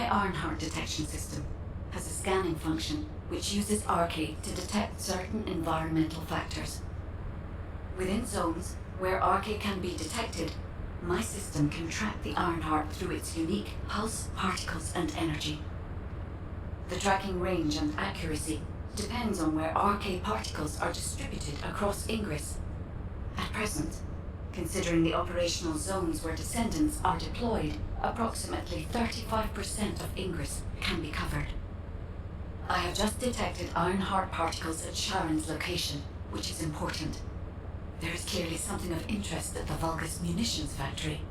My Ironheart detection system has a scanning function which uses Arcade to detect certain environmental factors. Within zones where Arcade can be detected, my system can track the Ironheart through its unique pulse, particles, and energy. The tracking range and accuracy depends on where Arcade particles are distributed across Ingress. At present, considering the operational zones where Descendants are deployed, approximately 35% of Ingress can be covered. I have just detected Ironheart particles at Sharon's location, which is important. There is clearly something of interest at the Vulgus munitions factory.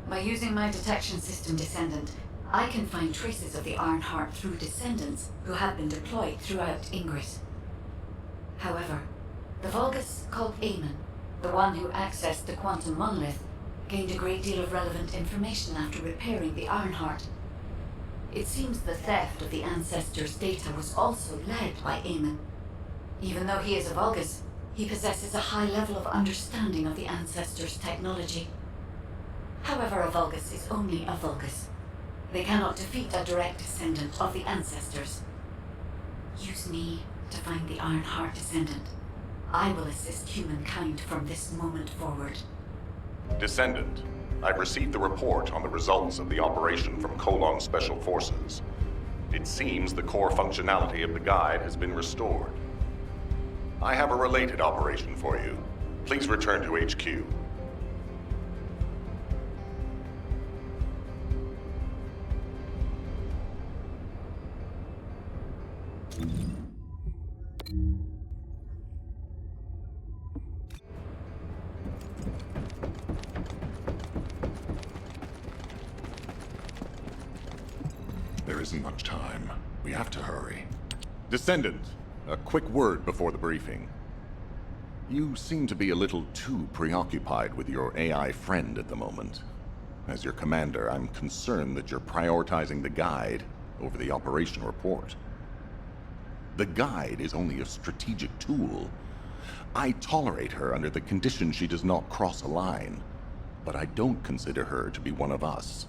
By using my detection system Descendant, I can find traces of the Ironheart through Descendants who have been deployed throughout Ingress. However, the Vulgus called Eamon, the one who accessed the quantum monolith, gained a great deal of relevant information after repairing the Ironheart. It seems the theft of the Ancestors' data was also led by Eamon. Even though he is a Vulgus, he possesses a high level of understanding of the Ancestors' technology. However, a Vulgus is only a Vulgus. They cannot defeat a direct descendant of the Ancestors. Use me to find the Ironheart Descendant. I will assist humankind from this moment forward. Descendant, I've received the report on the results of the operation from Colon Special Forces. It seems the core functionality of the guide has been restored. I have a related operation for you. Please return to HQ. There isn't much time. We have to hurry. Descendant, a quick word before the briefing. You seem to be a little too preoccupied with your AI friend at the moment. As your commander, I'm concerned that you're prioritizing the guide over the operation report. The guide is only a strategic tool. I tolerate her under the condition she does not cross a line, but I don't consider her to be one of us.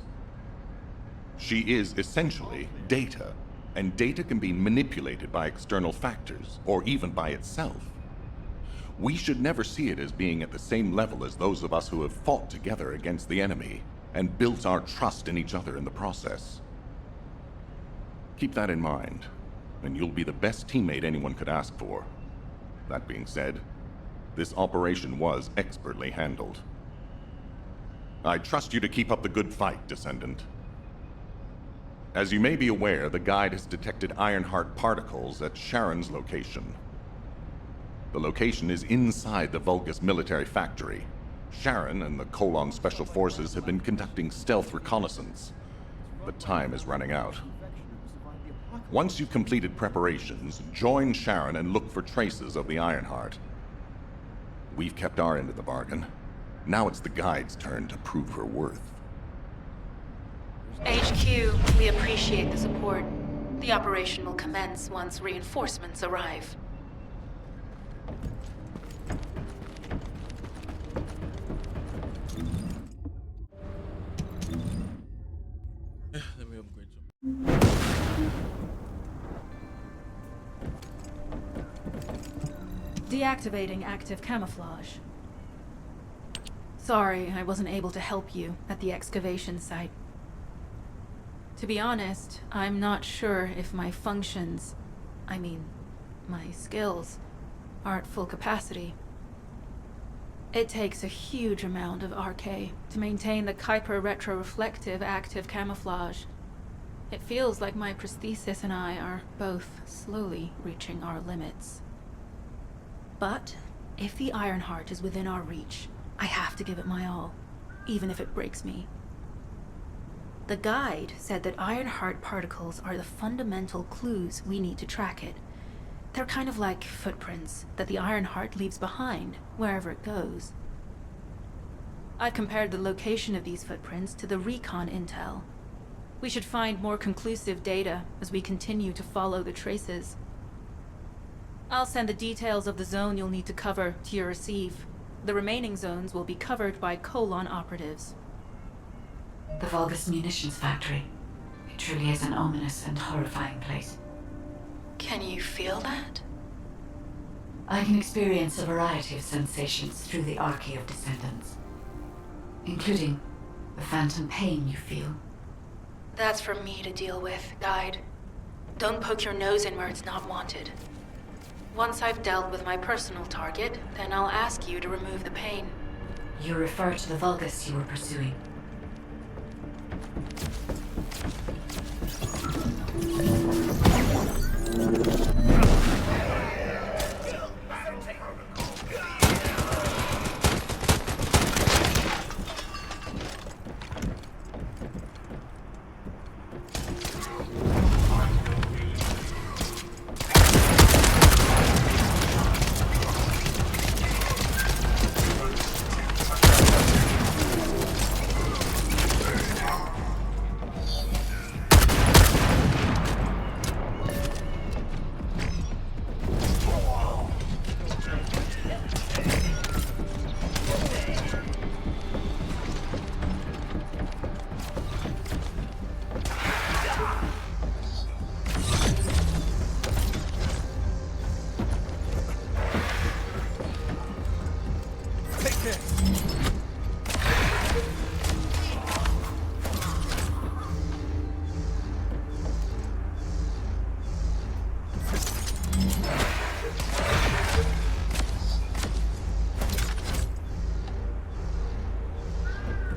She is essentially data, and data can be manipulated by external factors, or even by itself. We should never see it as being at the same level as those of us who have fought together against the enemy, and built our trust in each other in the process. Keep that in mind, and you'll be the best teammate anyone could ask for. That being said, this operation was expertly handled. I trust you to keep up the good fight, Descendant. As you may be aware, the guide has detected Ironheart particles at Sharon's location. The location is inside the Vulgus military factory. Sharon and the Colon Special Forces have been conducting stealth reconnaissance, but time is running out. Once you've completed preparations, join Sharon and look for traces of the Ironheart. We've kept our end of the bargain. Now it's the guide's turn to prove her worth. HQ, we appreciate the support. The operation will commence once reinforcements arrive. Let me upgrade some. Deactivating active camouflage. Sorry, I wasn't able to help you at the excavation site. To be honest, I'm not sure if my functions, my skills, are at full capacity. It takes a huge amount of RK to maintain the Kuiper retroreflective active camouflage. It feels like my prosthesis and I are both slowly reaching our limits. But if the Ironheart is within our reach, I have to give it my all, even if it breaks me. The guide said that Ironheart particles are the fundamental clues we need to track it. They're kind of like footprints that the Ironheart leaves behind, wherever it goes. I've compared the location of these footprints to the recon intel. We should find more conclusive data as we continue to follow the traces. I'll send the details of the zone you'll need to cover to your receive. The remaining zones will be covered by Colon operatives. The Vulgus munitions factory. truly is an ominous and horrifying place. Can you feel that? I can experience a variety of sensations through the Archy of Descendants, including the phantom pain you feel. That's for me to deal with, Guide. Don't poke your nose in where it's not wanted. Once I've dealt with my personal target, then I'll ask you to remove the pain. You refer to the Vulgus you were pursuing.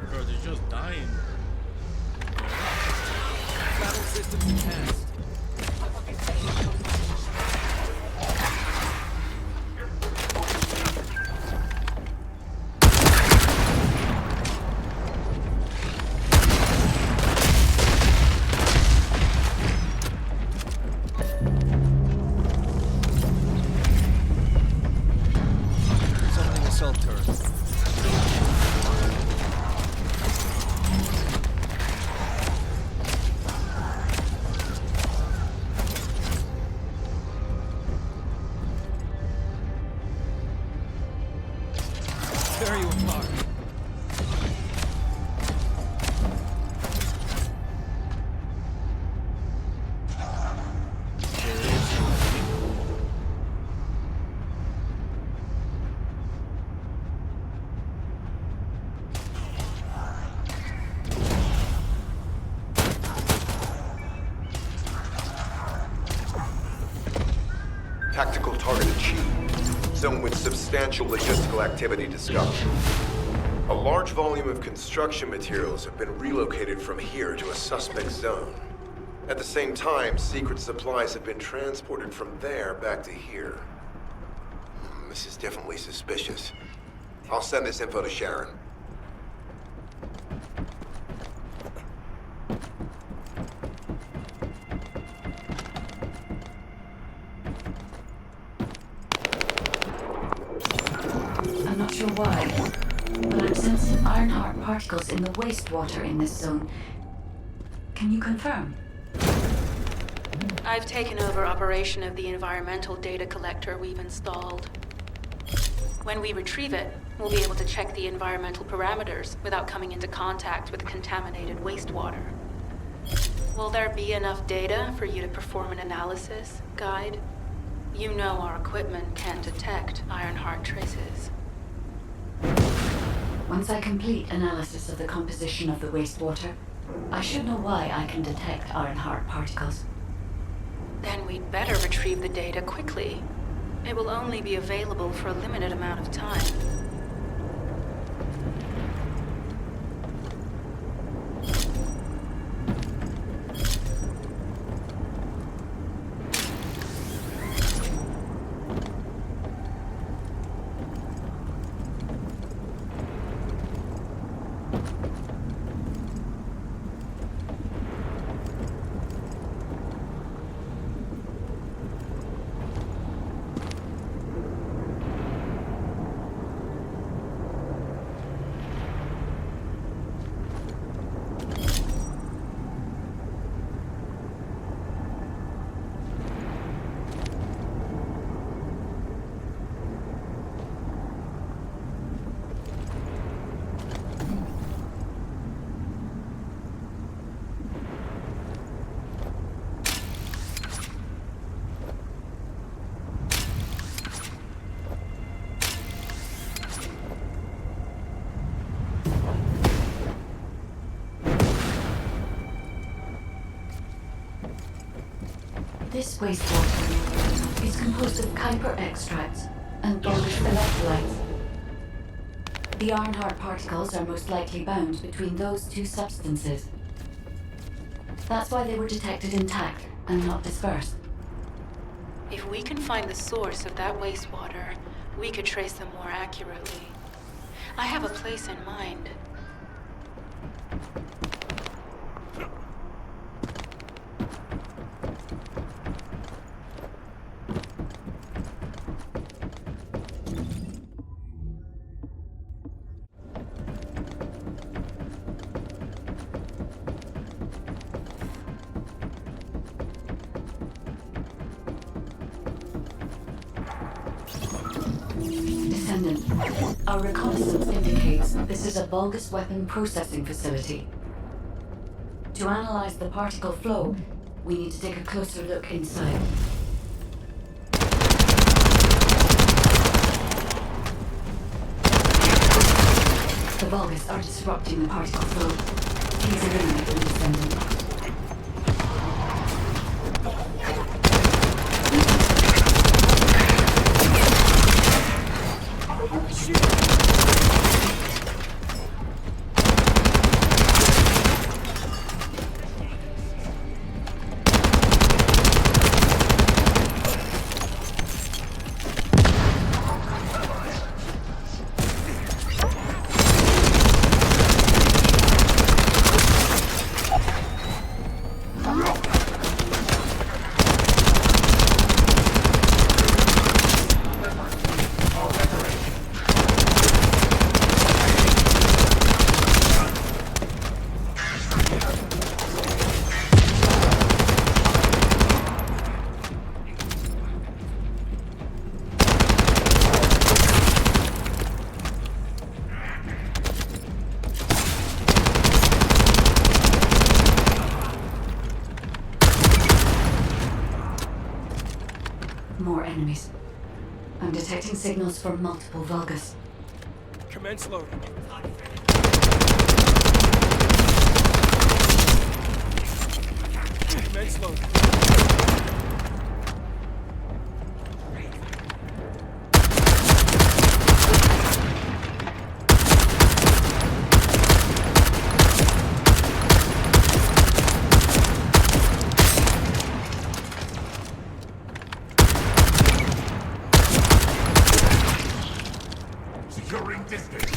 Bro, they're just dying. Battle systems enhanced. Summoning assault turret. Tear you apart. Tactical target achieved. Zone with substantial logistical activity discovered. A large volume of construction materials have been relocated from here to a suspect zone. At the same time, secret supplies have been transported from there back to here. This is definitely suspicious. I'll send this info to Sharon. I'm not sure why, but I'm sensing Ironheart particles in the wastewater in this zone. Can you confirm? I've taken over operation of the environmental data collector we've installed. When we retrieve it, we'll be able to check the environmental parameters without coming into contact with contaminated wastewater. Will there be enough data for you to perform an analysis, Guide? You know our equipment can't detect Ironheart traces. Once I complete analysis of the composition of the wastewater, I should know why I can detect Ironheart particles. Then we'd better retrieve the data quickly. It will only be available for a limited amount of time. This wastewater is composed of Kuiper extracts and bulbous electrolytes. The iron-hard particles are most likely bound between those two substances. That's why they were detected intact and not dispersed. If we can find the source of that wastewater, we could trace them more accurately. I have a place in mind. Descendant, our reconnaissance indicates this is a Vulgus weapon processing facility. To analyze the particle flow, we need to take a closer look inside. The Vulgus are disrupting the particle flow. Please eliminate them, Descendant. More enemies. I'm detecting signals from multiple Vulgus. Commence loading. Commence loading. Securing distance.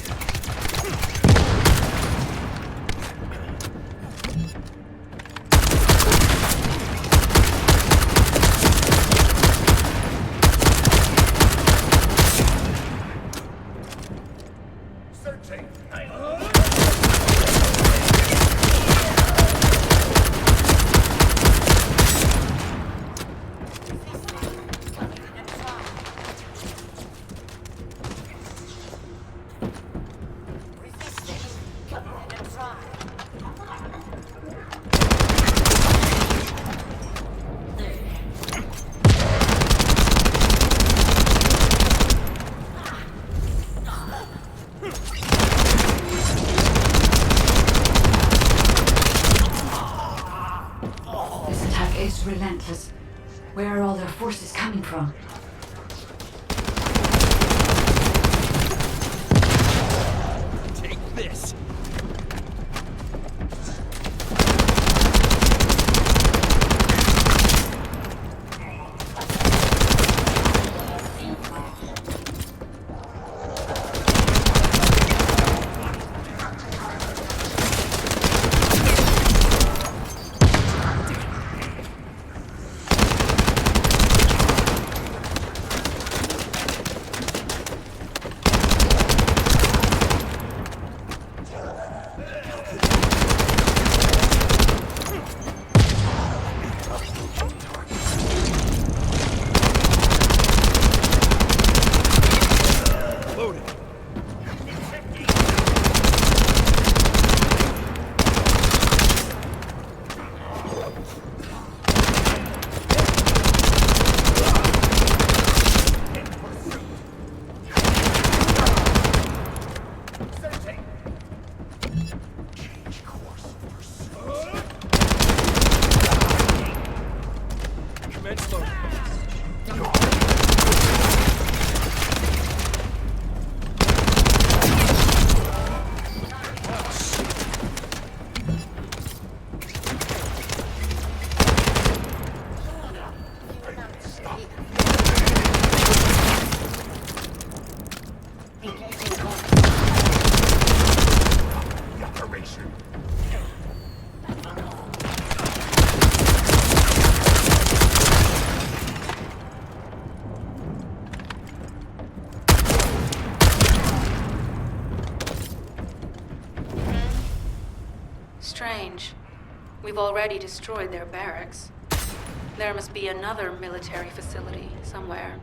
Searching. This attack is relentless. Where are all their forces coming from? Take this. We've already destroyed their barracks. There must be another military facility somewhere.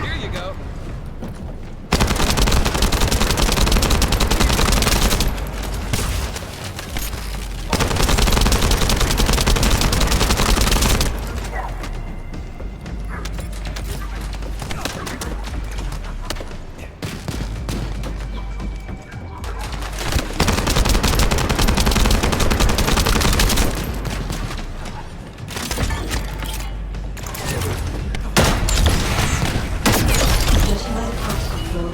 Here you go. Judging by the particle flow,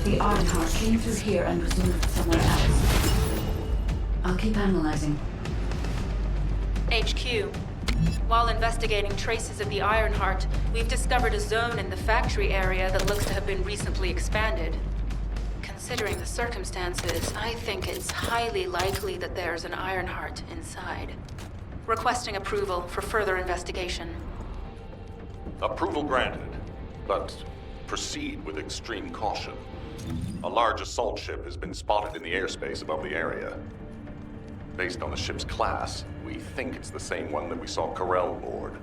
the Ironheart came through here and was moved somewhere else. I'll keep analyzing. HQ. While investigating traces of the Ironheart, we've discovered a zone in the factory area that looks to have been recently expanded. Considering the circumstances, I think it's highly likely that there's an Ironheart inside. Requesting approval for further investigation. Approval granted, but proceed with extreme caution. A large assault ship has been spotted in the airspace above the area. Based on the ship's class, we think it's the same one that we saw Carell board.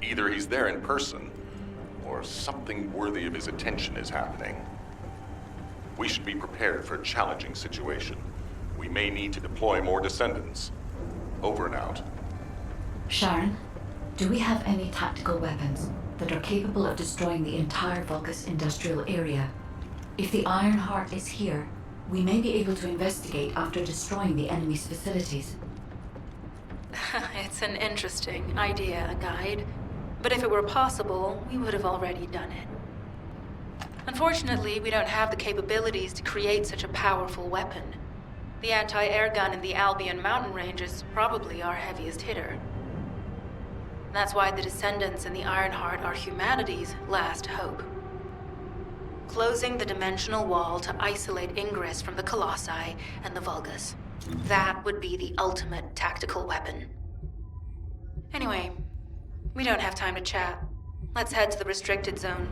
Either he's there in person, or something worthy of his attention is happening. We should be prepared for a challenging situation. We may need to deploy more Descendants. Over and out. Sharon, do we have any tactical weapons that are capable of destroying the entire Vulgus industrial area? If the Ironheart is here, we may be able to investigate after destroying the enemy's facilities. It's an interesting idea, Guide. But if it were possible, we would have already done it. Unfortunately, we don't have the capabilities to create such a powerful weapon. The anti-air gun in the Albion mountain range is probably our heaviest hitter. That's why the Descendants and the Ironheart are humanity's last hope. Closing the dimensional wall to isolate ingress from the Colossi and the Vulgus. That would be the ultimate tactical weapon. Anyway, we don't have time to chat. Let's head to the restricted zone.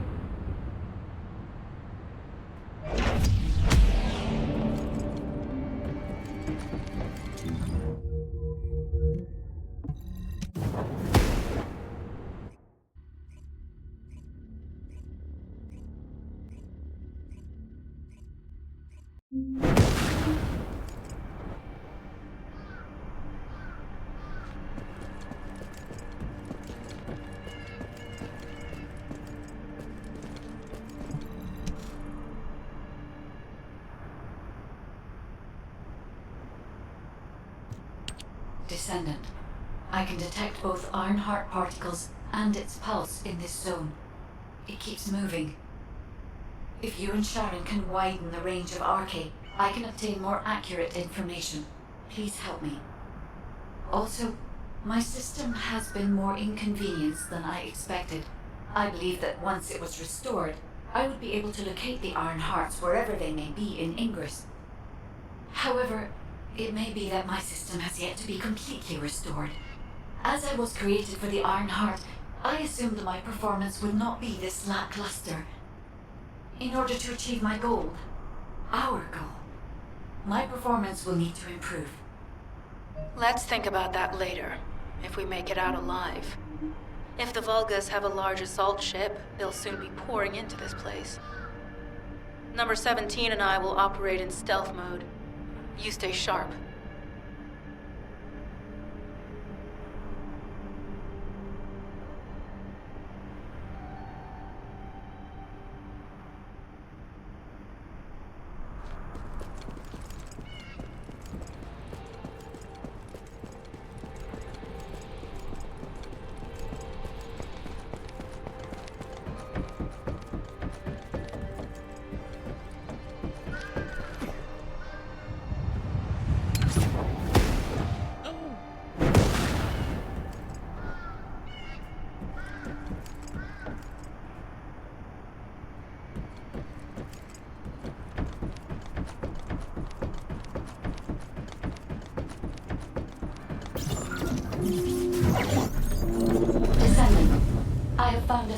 Descendant, I can detect both Ironheart particles and its pulse in this zone. It keeps moving. If you and Sharon can widen the range of Arche, I can obtain more accurate information. Please help me. Also, my system has been more inconvenienced than I expected. I believe that once it was restored, I would be able to locate the Ironhearts wherever they may be in Ingress. However, it may be that my system has yet to be completely restored. As I was created for the Ironheart, I assumed my performance would not be this lackluster. In order to achieve my goal, our goal, my performance will need to improve. Let's think about that later, if we make it out alive. If the Vulgus have a large assault ship, they'll soon be pouring into this place. Number 17 and I will operate in stealth mode. You stay sharp.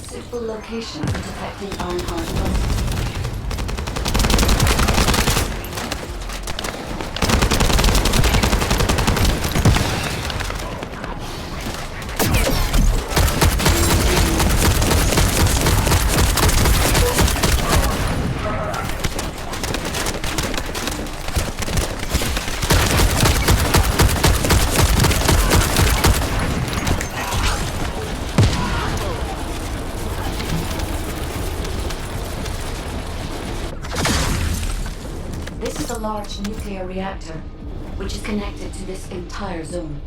suitable location for detecting Ironheart pulses. This is a large nuclear reactor, which is connected to this entire zone.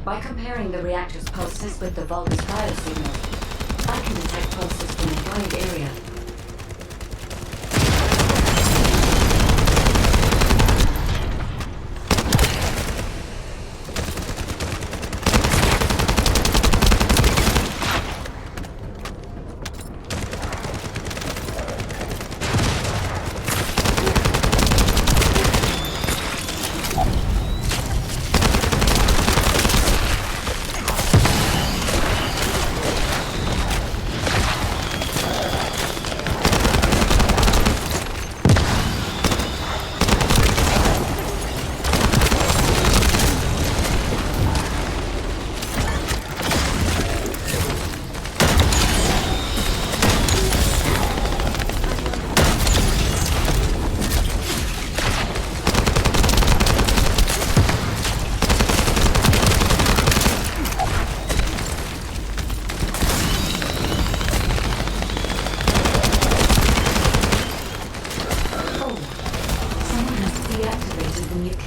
By comparing the reactor's pulses with the Vulgus biosignal, I can detect pulses from a wide area.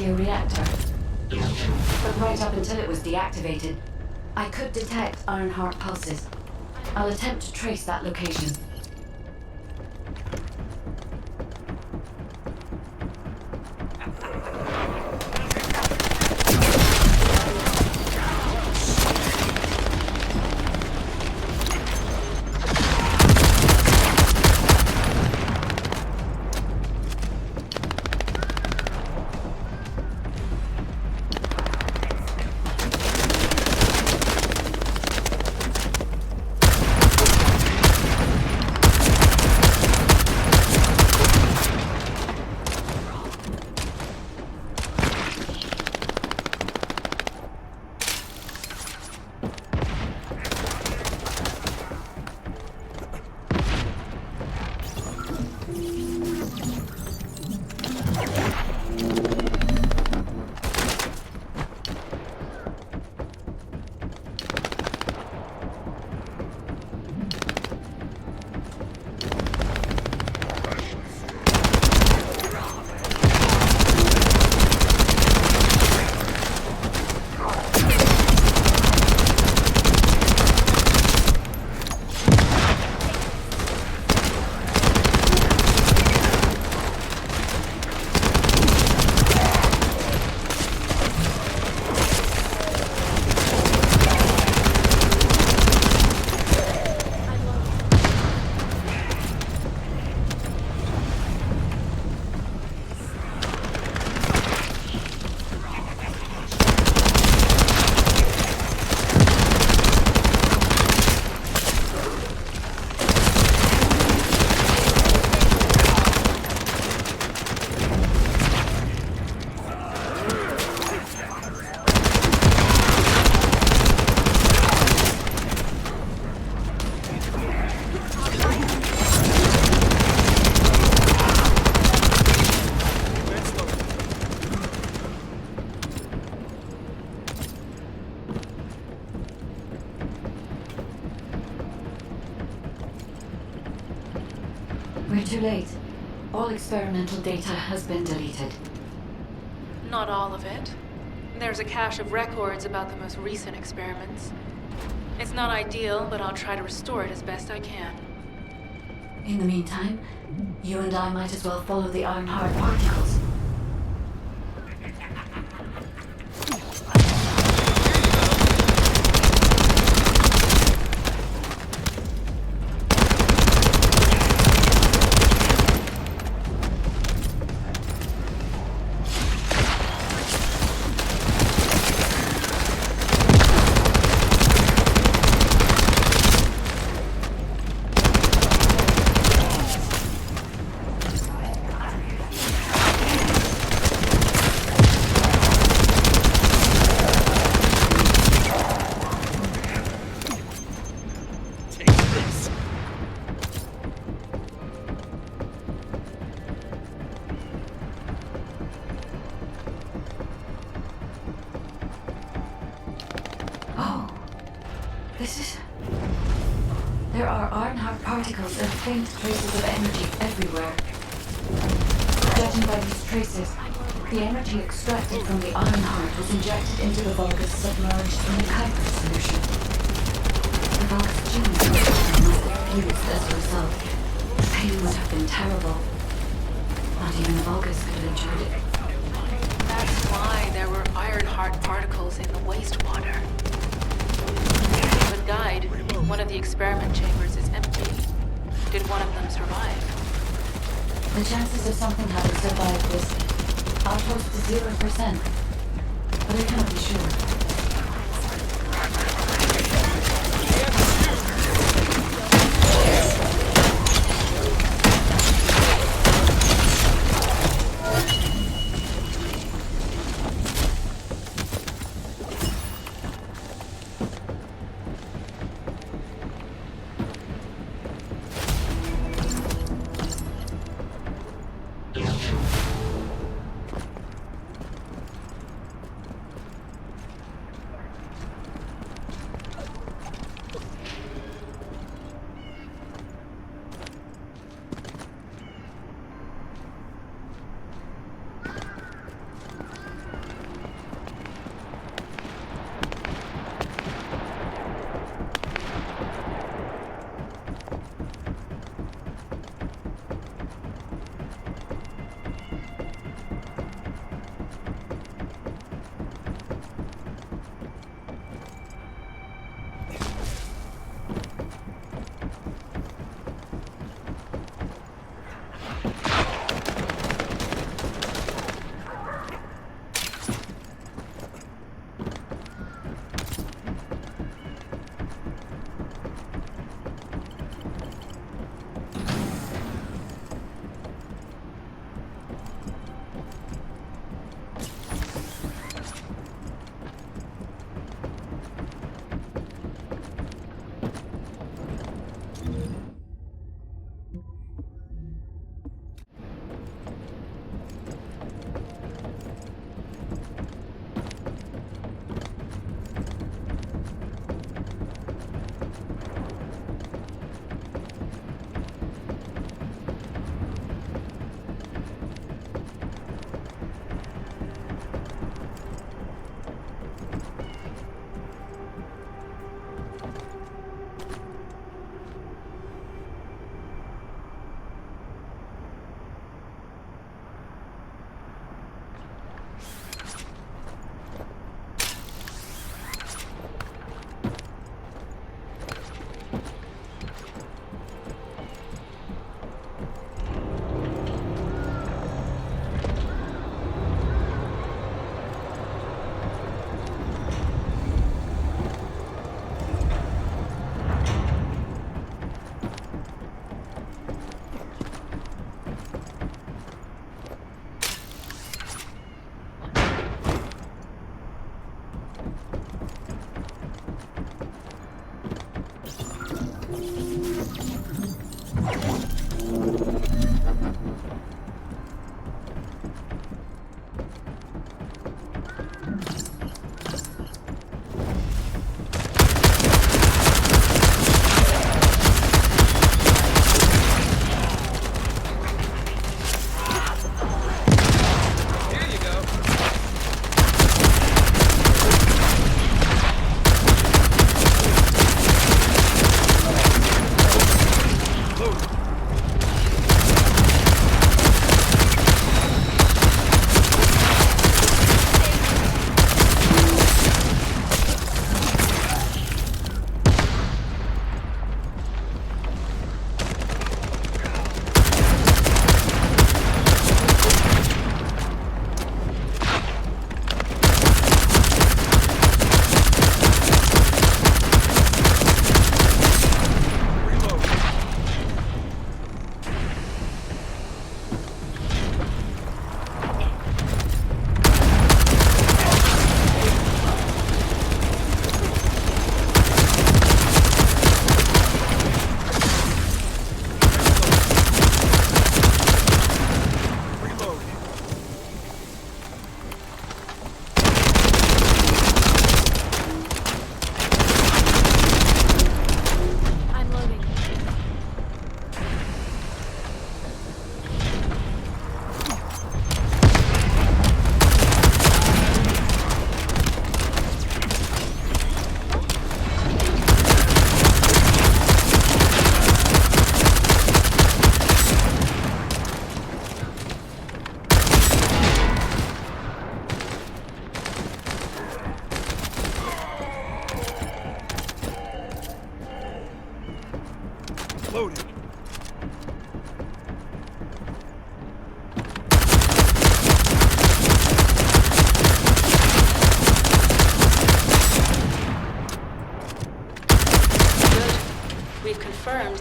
Reactor. But right up until it was deactivated, I could detect Ironheart pulses. I'll attempt to trace that location. We're too late. All experimental data has been deleted. Not all of it. There's a cache of records about the most recent experiments. It's not ideal, but I'll try to restore it as best I can. In the meantime, you and I might as well follow the Ironheart particles. There are Ironheart particles and faint traces of energy everywhere. Judging by these traces, the energy extracted from the Ironheart was injected into the Vulgus submerged in the Kuiper solution. The Vulgus genes must have fused as a result. The pain would have been terrible. Not even the Vulgus could have endured it. That's why there were Ironheart particles in the wastewater. The guide, one of the experiment chambers is empty. Did one of them survive? The chances of something having survived this are close to 0%. But I cannot be sure.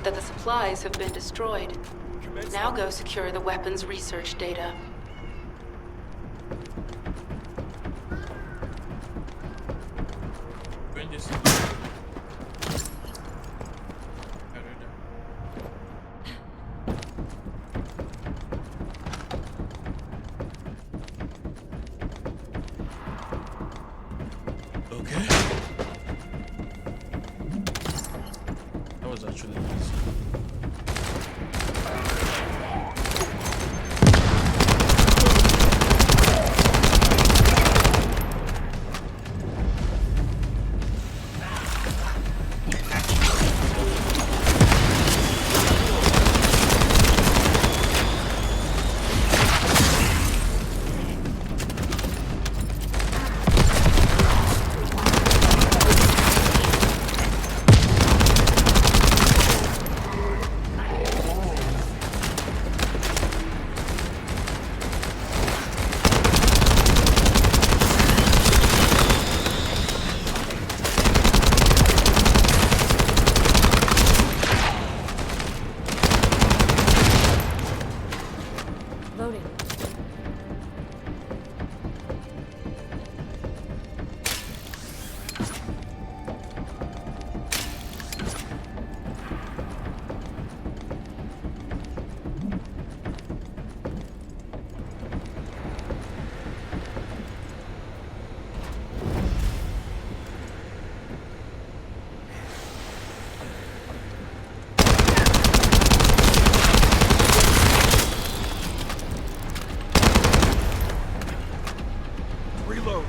that the supplies have been destroyed. Now go secure the weapons research data. Okay. That was actually easy. Loading. Reload.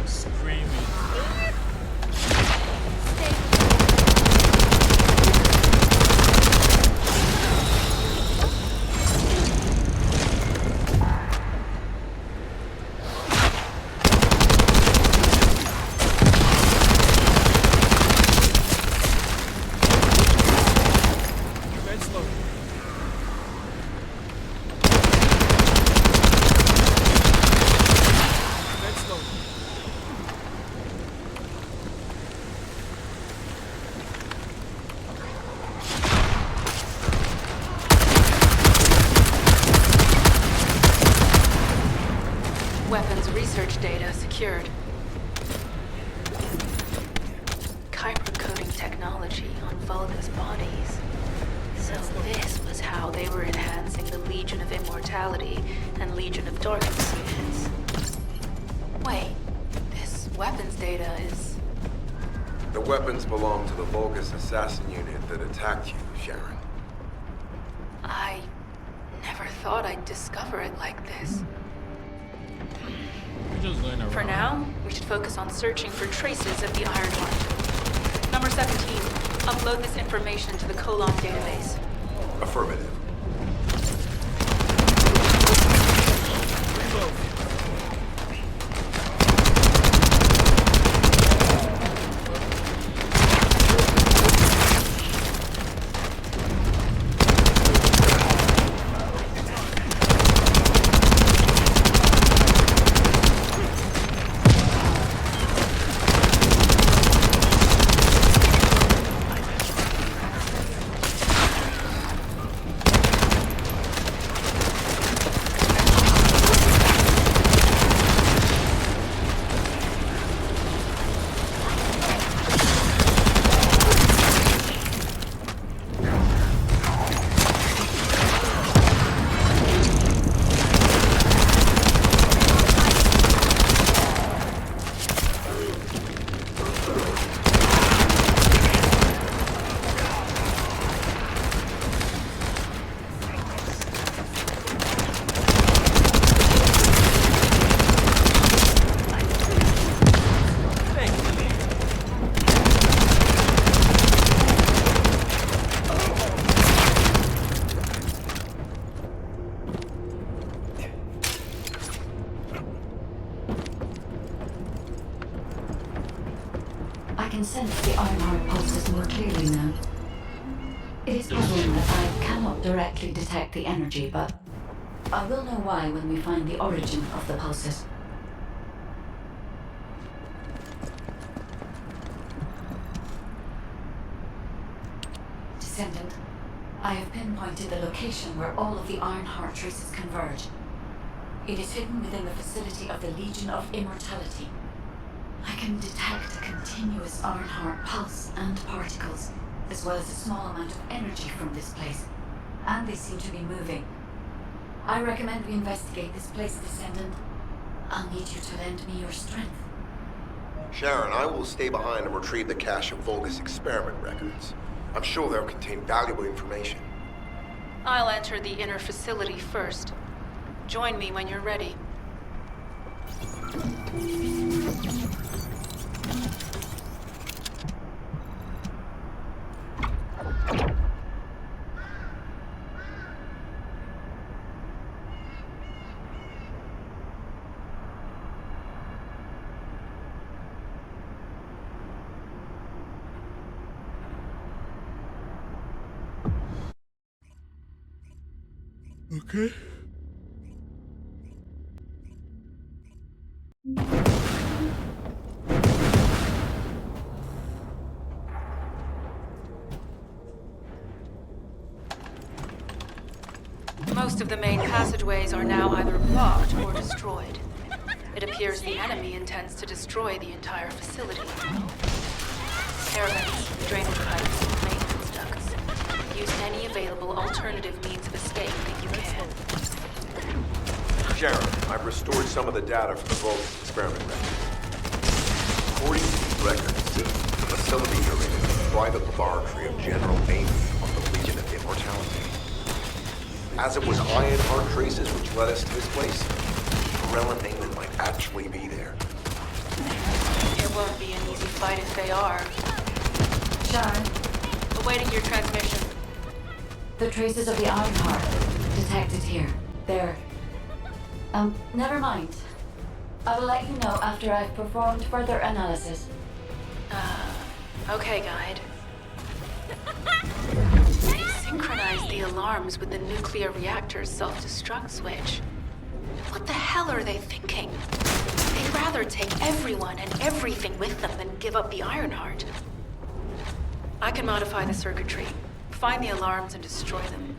Screaming. Defense loaded. Defense loaded. Weapons research data secured. Kyber-coding technology on Vulga's bodies. So this was how they were enhancing the Legion of Immortality and Legion of Darkness units. Wait, this weapons data is... The weapons belong to the Vulgus assassin unit that attacked you, Sharon. I never thought I'd discover it like this. We're just going around. For now, we should focus on searching for traces of the Iron One. Number 17, upload this information to the Colon database. Affirmative. Reload. can sense the Ironheart pulses more clearly now. It is puzzling that I cannot directly detect the energy, but I will know why when we find the origin of the pulses. Descendant, I have pinpointed the location where all of the Ironheart traces converge. It is hidden within the facility of the Legion of Immortality. I can detect a continuous Ironheart pulse and particles, as well as a small amount of energy from this place, and they seem to be moving. I recommend we investigate this place, Descendant. I'll need you to lend me your strength. Sharon, I will stay behind and retrieve the cache of Vulgus experiment records. I'm sure they'll contain valuable information. I'll enter the inner facility first. Join me when you're ready. Okay. Most of the main passageways are now either blocked or destroyed. It appears the enemy intends to destroy the entire facility. Air vents, drainage pipes, maintenance ducts. Use any available alternative means of escape that you can. Sharon, I've restored some of the data from the Vulgus experiment records. According to these records, the facility here is a private laboratory of general maintenance on the Legion of Immortality. As it was Ironheart traces which led us to this place, Corella Nayman might actually be there. It won't be an easy fight if they are. Sharon, Awaiting your transmission. the traces of the Ironheart detected here. They're... never mind. I will let you know after I've performed further analysis. Okay, Guide. They synchronized the alarms with the nuclear reactor's self-destruct switch. What the hell are they thinking? They'd rather take everyone and everything with them than give up the Ironheart. I can modify the circuitry, find the alarms and destroy them.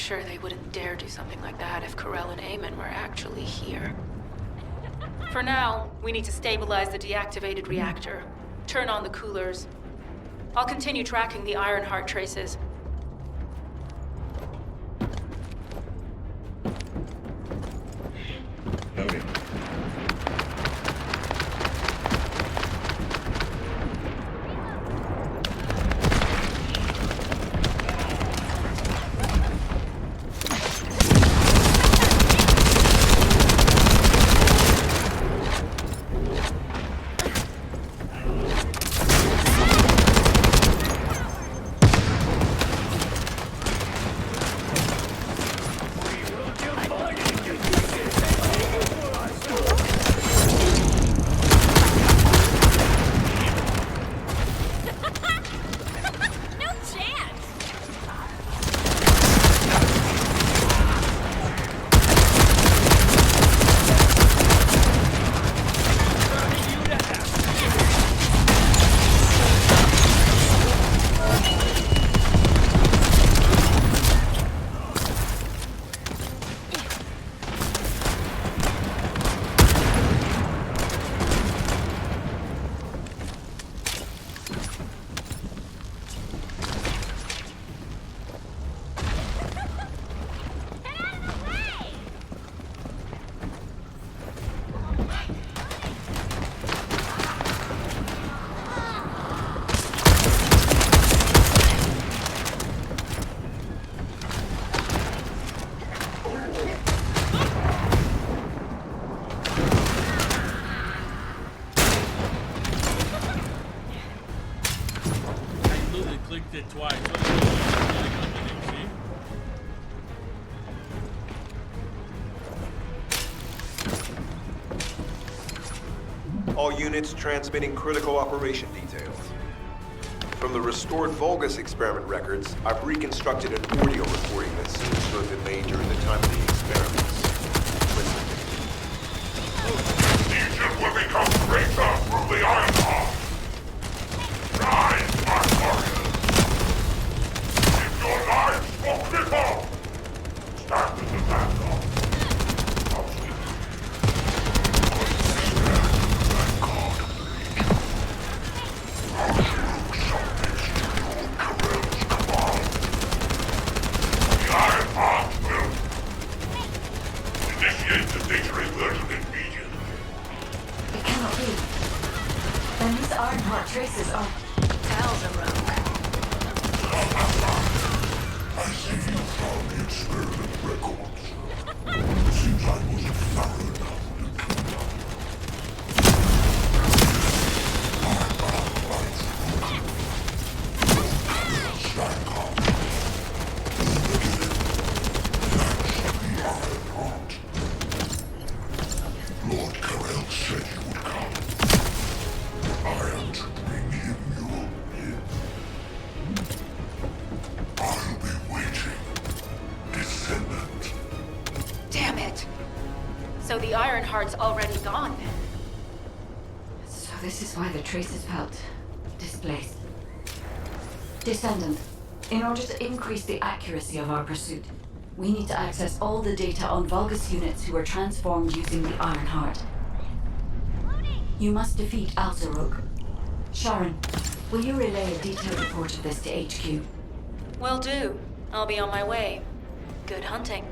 sure they wouldn't dare do something like that if Corell and Eamon were actually here. For now, we need to stabilize the deactivated reactor, turn on the coolers. I'll continue tracking the Ironheart traces. Noted. clicked it twice. See? All units transmitting critical operation details. From the restored Vulgus experiment records, I've reconstructed an audio recording that seems to have been made during the time of the experiments. Listen. Legion will become greater through the Ironheart. Rise, my warriors! Give your lives for cripple! Stand in the vanguard. Initiate the data reversion immediately. It cannot be. Then these Ironheart traces are... Tal's a rogue. I see you found the experiment records. It seems I wasn't thorough enough to kill them. Stand up. Lord Corell said you would come. I am to bring him your gift. I'll be waiting, Descendant. Damn it! So the Ironheart's already gone then? So this is why the traces felt displaced. Descendant, in order to increase the accuracy of our pursuit, we need to access all the data on Vulgus units who were transformed using the Ironheart. You must defeat Alzarok. Sharon, will you relay a detailed report of this to HQ? Will do. I'll be on my way. Good hunting.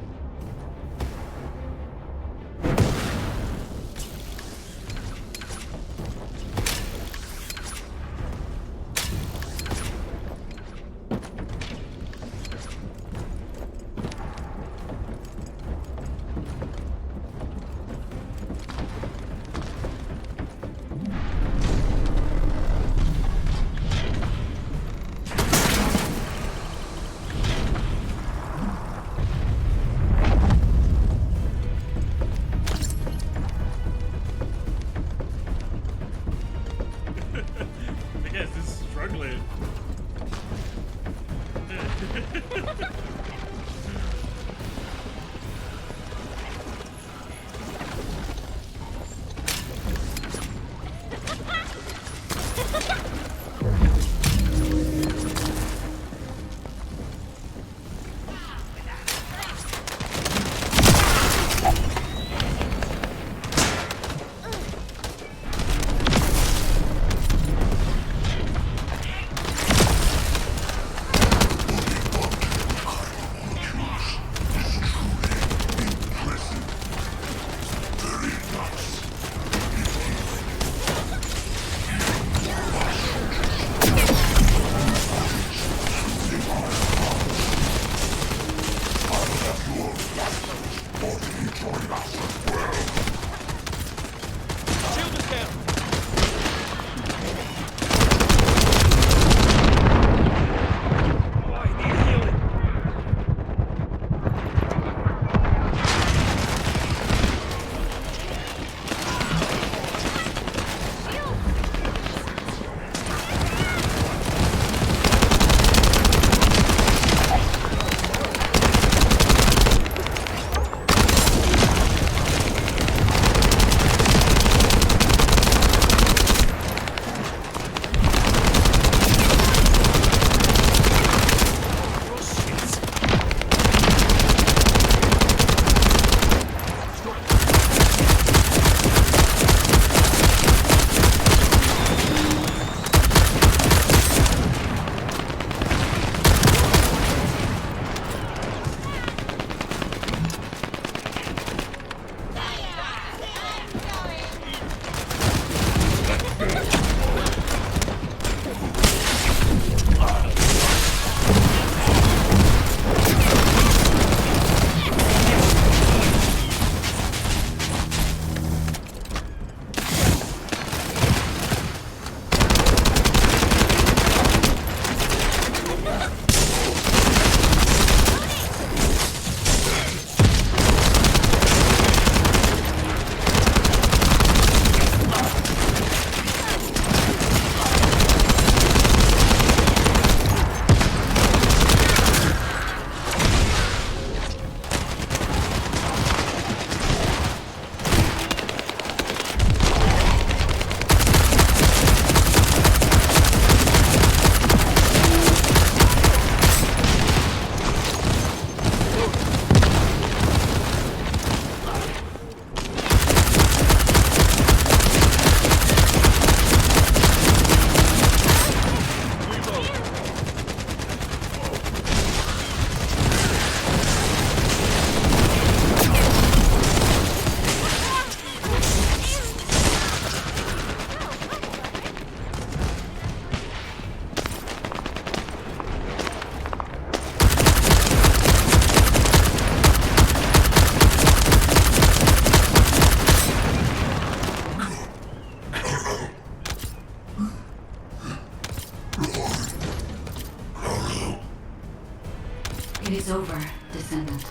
It is over, Descendant.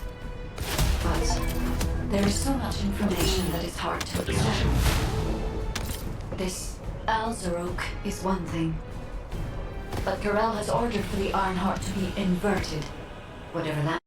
But there is so much information that is hard to accept. This Alzarok is one thing. But Corel has ordered for the Ironheart to be inverted. Whatever that...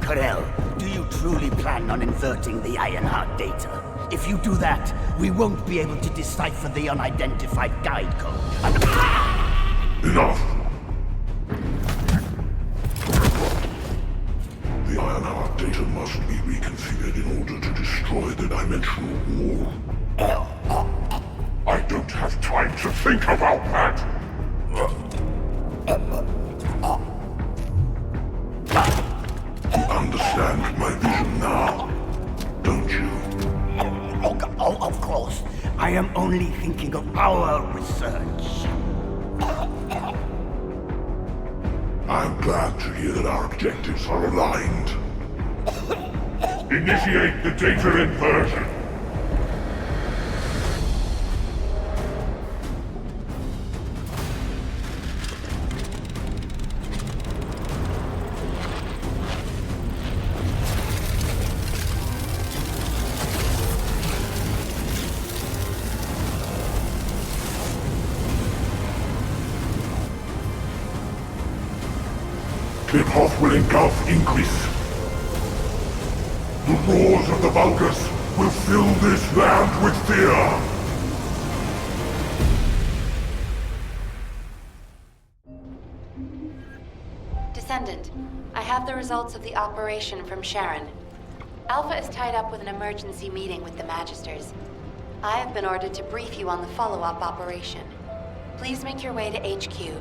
Corel, do you truly plan on inverting the Ironheart data? If you do that, we won't be able to decipher the unidentified guide code. Enough! The Ironheart data must be reconfigured in order to destroy the dimensional wall. I don't have time to think about that! You understand my vision now, don't you? Oh, of course. I am only thinking of our research. I'm glad to hear that our objectives are aligned. Initiate the data inversion. Clip-off will engulf Increase. The roars of the Vulgus will fill this land with fear. Descendant, I have the results of the operation from Sharon. Alpha is tied up with an emergency meeting with the Magisters. I have been ordered to brief you on the follow-up operation. Please make your way to HQ.